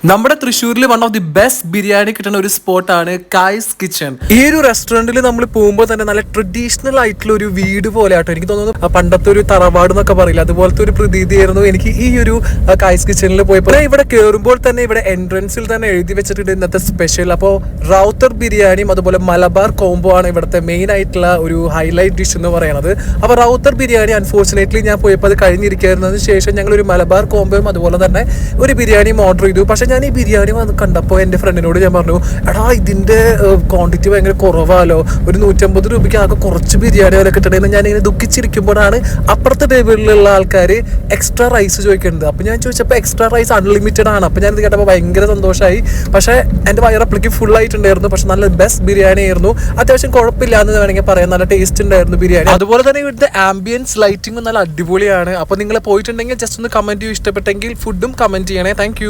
നമ്മുടെ തൃശ്ശൂരിൽ one of the best biryani കിട്ടുന്ന ഒരു സ്പോട്ടാണ് കായ്സ് കിച്ചൺ. ഈ ഒരു റെസ്റ്റോറന്റിൽ നമ്മൾ പോകുമ്പോൾ തന്നെ നല്ല ട്രഡീഷണൽ ആയിട്ടുള്ള ഒരു വീട് പോലെ ആട്ടോ എനിക്ക് തോന്നുന്നു. പണ്ടത്തെ ഒരു തറവാട് എന്നൊക്കെ പറയില്ല, അതുപോലത്തെ ഒരു പ്രതീതിയായിരുന്നു എനിക്ക് ഈ ഒരു കായ്സ് കിച്ചണിൽ പോയപ്പോൾ. ഇവിടെ കയറുമ്പോൾ തന്നെ ഇവിടെ എൻട്രൻസിൽ തന്നെ എഴുതി വെച്ചിട്ടുണ്ട് ഇന്നത്തെ സ്പെഷ്യൽ. അപ്പോൾ റൗത്തർ ബിരിയാണിയും അതുപോലെ മലബാർ കോംബോ ആണ് ഇവിടുത്തെ മെയിൻ ആയിട്ടുള്ള ഒരു ഹൈലൈറ്റ് ഡിഷ് എന്ന് പറയുന്നത്. അപ്പോൾ റൗത്തർ ബിരിയാണി അൺഫോർച്ചുനേറ്റ്ലി ഞാൻ പോയപ്പോൾ അത് കഴിഞ്ഞിരിക്കുന്നതിന് ശേഷം ഞങ്ങൾ ഒരു മലബാർ കോംബോയും അതുപോലെ തന്നെ ഒരു ബിരിയാണിയും ഓർഡർ ചെയ്തു. പക്ഷെ ഞാൻ ഈ ബിരിയാണി വന്ന് കണ്ടപ്പോൾ എൻ്റെ ഫ്രണ്ടിനോട് ഞാൻ പറഞ്ഞു, എടാ ഇതിൻ്റെ ക്വാണ്ടിറ്റി ഭയങ്കര കുറവാലോ, ഒരു 150 രൂപയ്ക്ക് ആകെ കുറച്ച് ബിരിയാണി വരെ കിട്ടണമെന്ന് ഞാനിങ്ങനെ ദുഃഖിച്ചിരിക്കുമ്പോഴാണ് അപ്പുറത്തെ ടേബിളിലുള്ള ആൾക്കാർ എക്സ്ട്രാ റൈസ് ചോദിക്കുന്നത്. അപ്പോൾ ഞാൻ ചോദിച്ചപ്പോൾ എക്സ്ട്രാ റൈസ് അൺലിമിറ്റഡ് ആണ്. അപ്പോൾ ഞാനിത് കേട്ടപ്പോൾ ഭയങ്കര സന്തോഷമായി. പക്ഷേ എൻ്റെ വയറപ്പിലേക്ക് ഫുൾ ആയിട്ടുണ്ടായിരുന്നു. പക്ഷെ നല്ല ബെസ്റ്റ് ബിരിയാണി ആയിരുന്നു. അത്യാവശ്യം കുഴപ്പമില്ല എന്ന് വേണമെങ്കിൽ പറയാം. നല്ല ടേസ്റ്റ് ഉണ്ടായിരുന്നു ബിരിയാണി. അതുപോലെ തന്നെ ഇവിടുത്തെ ആംബിയൻസ് ലൈറ്റിങ്ങും നല്ല അടിപൊളിയാണ്. അപ്പോൾ നിങ്ങൾ പോയിട്ടുണ്ടെങ്കിൽ ജസ്റ്റ് ഒന്ന് കമൻറ്റ് ചെയ്യൂ, ഇഷ്ടപ്പെട്ടെങ്കിൽ ഫുഡും കമൻറ്റ് ചെയ്യണേ. താങ്ക്